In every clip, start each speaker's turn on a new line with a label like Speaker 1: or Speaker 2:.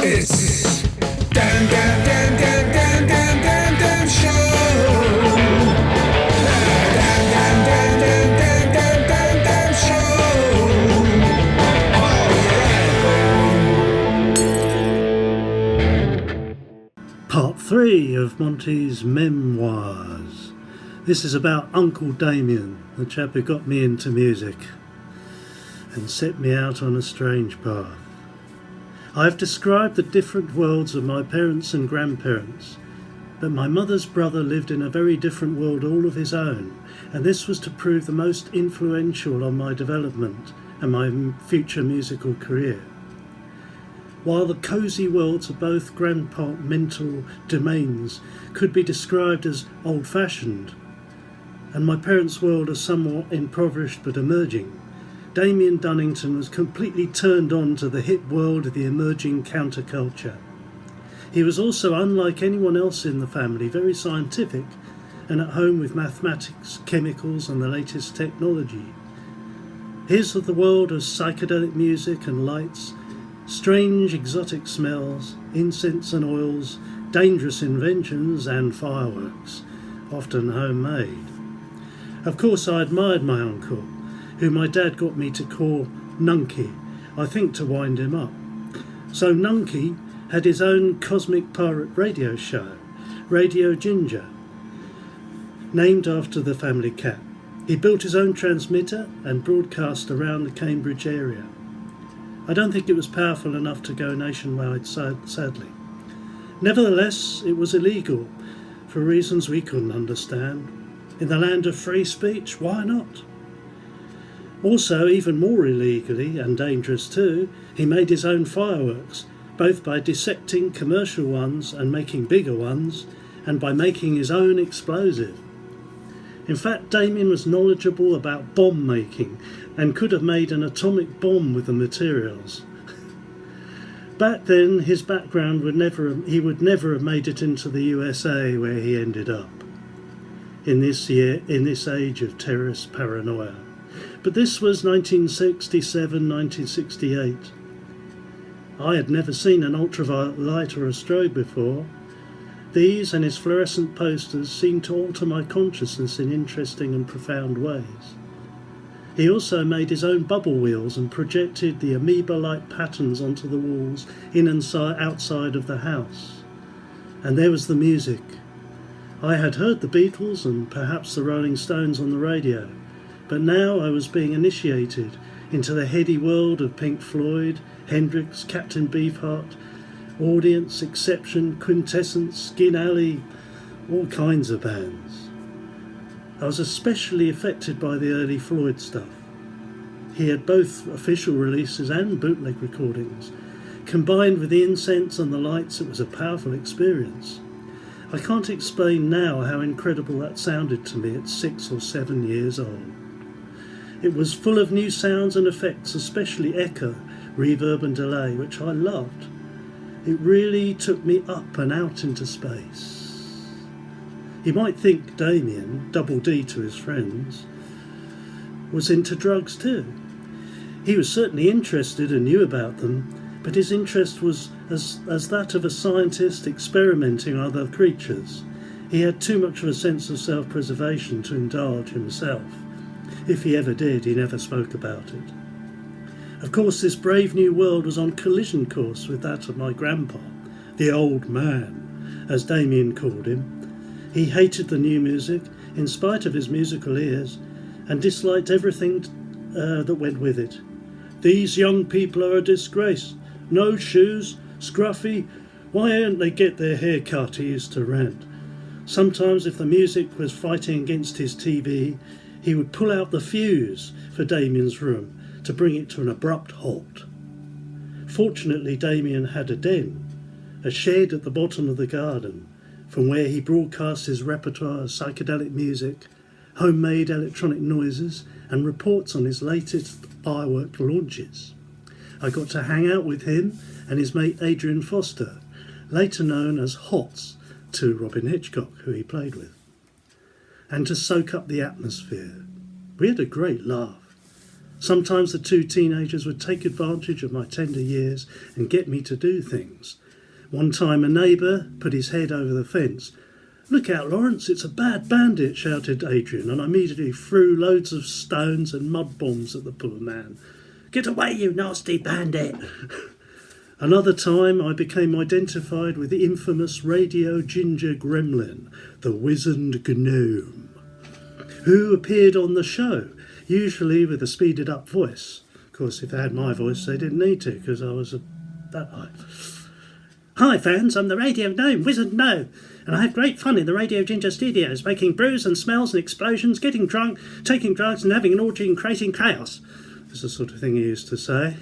Speaker 1: It's damn, damn, damn, damn, damn, damn, damn, damn show. Damn, damn, damn, damn, damn, damn, damn, damn show. Alright. Part 3 of Monty's Memoirs. This is about Uncle Damien, the chap who got me into music and set me out on a strange path. I have described the different worlds of my parents and grandparents, but my mother's brother lived in a very different world all of his own, and this was to prove the most influential on my development and my future musical career. While the cosy worlds of both grandparent domains could be described as old-fashioned, and my parents' world as somewhat impoverished but emerging, Damien Dunnington was completely turned on to the hip world of the emerging counterculture. He was also, unlike anyone else in the family, very scientific and at home with mathematics, chemicals and the latest technology. His was the world of psychedelic music and lights, strange exotic smells, incense and oils, dangerous inventions and fireworks, often homemade. Of course I admired my uncle, who my dad got me to call Nunky, I think to wind him up. So Nunky had his own cosmic pirate radio show, Radio Ginger, named after the family cat. He built his own transmitter and broadcast around the Cambridge area. I don't think it was powerful enough to go nationwide, sadly. Nevertheless, it was illegal, for reasons we couldn't understand. In the land of free speech, why not? Also, even more illegally, and dangerous too, he made his own fireworks, both by dissecting commercial ones and making bigger ones, and by making his own explosive. In fact, Damien was knowledgeable about bomb making, and could have made an atomic bomb with the materials. Back then, his background he would never have made it into the USA, where he ended up, in this age of terrorist paranoia. But this was 1967, 1968. I had never seen an ultraviolet light or a strobe before. These and his fluorescent posters seemed to alter my consciousness in interesting and profound ways. He also made his own bubble wheels and projected the amoeba-like patterns onto the walls in and outside of the house. And there was the music. I had heard the Beatles and perhaps the Rolling Stones on the radio, but now I was being initiated into the heady world of Pink Floyd, Hendrix, Captain Beefheart, Audience, Exception, Quintessence, Skin Alley, all kinds of bands. I was especially affected by the early Floyd stuff. He had both official releases and bootleg recordings. Combined with the incense and the lights, it was a powerful experience. I can't explain now how incredible that sounded to me at 6 or 7 years old. It was full of new sounds and effects, especially echo, reverb and delay, which I loved. It really took me up and out into space. You might think Damien, Double D to his friends, was into drugs too. He was certainly interested and knew about them, but his interest was as that of a scientist experimenting on other creatures. He had too much of a sense of self-preservation to indulge himself. If he ever did, he never spoke about it. Of course, this brave new world was on collision course with that of my grandpa, the old man, as Damien called him. He hated the new music, in spite of his musical ears, and disliked everything that went with it. These young people are a disgrace. No shoes, scruffy. Why don't they get their hair cut, he used to rant. Sometimes if the music was fighting against his TV, he would pull out the fuse for Damien's room to bring it to an abrupt halt. Fortunately, Damien had a den, a shed at the bottom of the garden, from where he broadcast his repertoire of psychedelic music, homemade electronic noises, and reports on his latest firework launches. I got to hang out with him and his mate Adrian Foster, later known as Hots to Robin Hitchcock, who he played with, and to soak up the atmosphere. We had a great laugh. Sometimes the two teenagers would take advantage of my tender years and get me to do things. One time a neighbour put his head over the fence. "Look out, Lawrence, it's a bad bandit," shouted Adrian, and I immediately threw loads of stones and mud bombs at the poor man. "Get away, you nasty bandit!" Another time I became identified with the infamous Radio Ginger Gremlin, the Wizened Gnome, who appeared on the show, usually with a speeded up voice. Of course, if they had my voice, they didn't need to, because I was that high. "Hi fans, I'm the Radio Gnome, Wizard Gnome, and I have great fun in the Radio Ginger studios, making brews and smells and explosions, getting drunk, taking drugs and having an orgy and creating chaos." It's the sort of thing he used to say.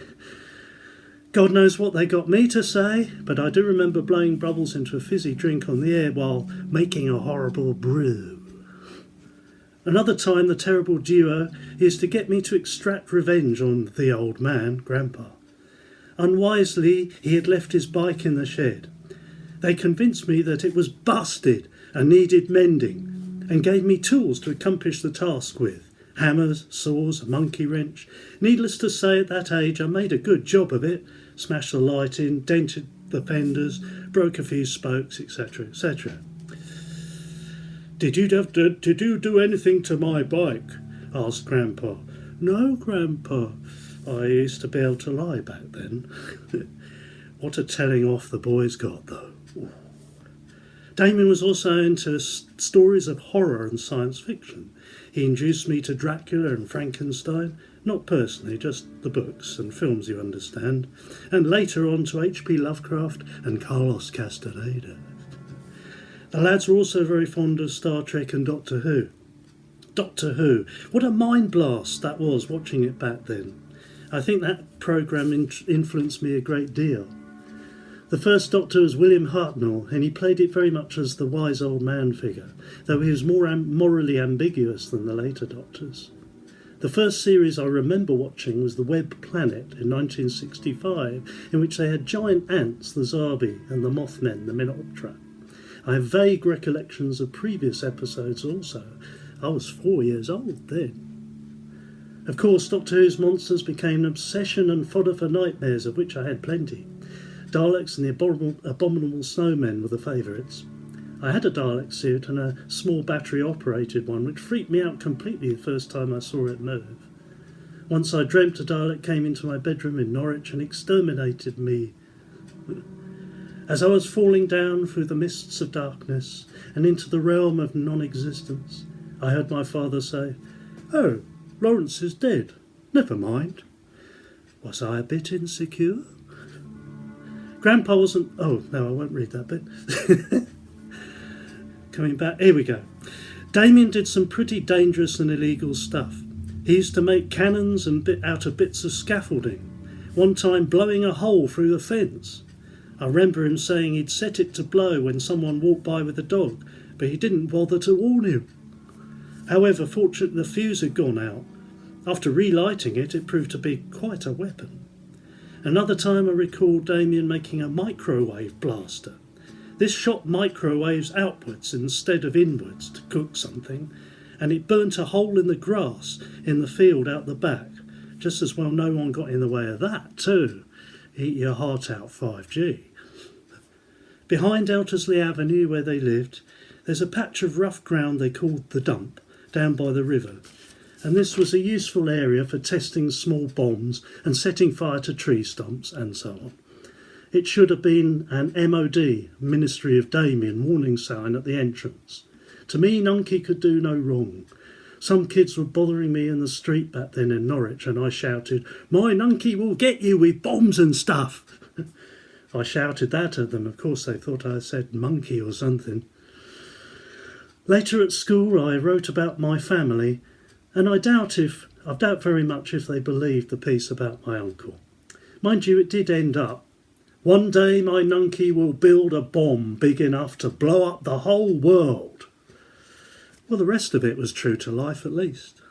Speaker 1: God knows what they got me to say, but I do remember blowing bubbles into a fizzy drink on the air while making a horrible brew. Another time the terrible duo used to get me to extract revenge on the old man, Grandpa. Unwisely, he had left his bike in the shed. They convinced me that it was busted and needed mending, and gave me tools to accomplish the task with. Hammers, saws, a monkey wrench. Needless to say, at that age I made a good job of it. Smashed the light in, dented the fenders, broke a few spokes, etc., etc. Did you do anything to my bike?" asked Grandpa. "No, Grandpa. I used to be able to lie back then." What a telling off the boys got, though. Damien was also into stories of horror and science fiction. He introduced me to Dracula and Frankenstein, not personally, just the books and films, you understand, and later on to H.P. Lovecraft and Carlos Castaneda. The lads were also very fond of Star Trek and Doctor Who. Doctor Who, what a mind blast that was watching it back then. I think that programme influenced me a great deal. The first Doctor was William Hartnell, and he played it very much as the wise old man figure, though he was more morally ambiguous than the later Doctors. The first series I remember watching was The Web Planet in 1965, in which they had giant ants, the Zarbi, and the Mothmen, the Menoptera. I have vague recollections of previous episodes also. I was 4 years old then. Of course, Doctor Who's monsters became an obsession and fodder for nightmares, of which I had plenty. Daleks and the abominable snowmen were the favourites. I had a Dalek suit and a small battery-operated one, which freaked me out completely the first time I saw it move. Once I dreamt a Dalek came into my bedroom in Norwich and exterminated me. As I was falling down through the mists of darkness and into the realm of non-existence, I heard my father say, "Oh, Lawrence is dead. Never mind." Was I a bit insecure? Grandpa wasn't... Oh, no, I won't read that bit. Coming back, here we go. Damien did some pretty dangerous and illegal stuff. He used to make cannons out of bits of scaffolding, one time blowing a hole through the fence. I remember him saying he'd set it to blow when someone walked by with a dog, but he didn't bother to warn him. However, fortunately the fuse had gone out. After relighting it, it proved to be quite a weapon. Another time I recall Damien making a microwave blaster. This shot microwaves outwards instead of inwards to cook something, and it burnt a hole in the grass in the field out the back. Just as well no one got in the way of that too. Eat your heart out, 5G. Behind Eltersley Avenue, where they lived, there's a patch of rough ground they called the dump, down by the river, and this was a useful area for testing small bombs and setting fire to tree stumps and so on. It should have been an MOD, Ministry of Damien, warning sign at the entrance. To me, Nunky could do no wrong. Some kids were bothering me in the street back then in Norwich, and I shouted, "My Nunky will get you with bombs and stuff." I shouted that at them. Of course, they thought I said monkey or something. Later at school, I wrote about my family, and I doubt very much if they believed the piece about my uncle. Mind you, it did end up, "One day my Nunky will build a bomb big enough to blow up the whole world." Well, the rest of it was true to life, at least.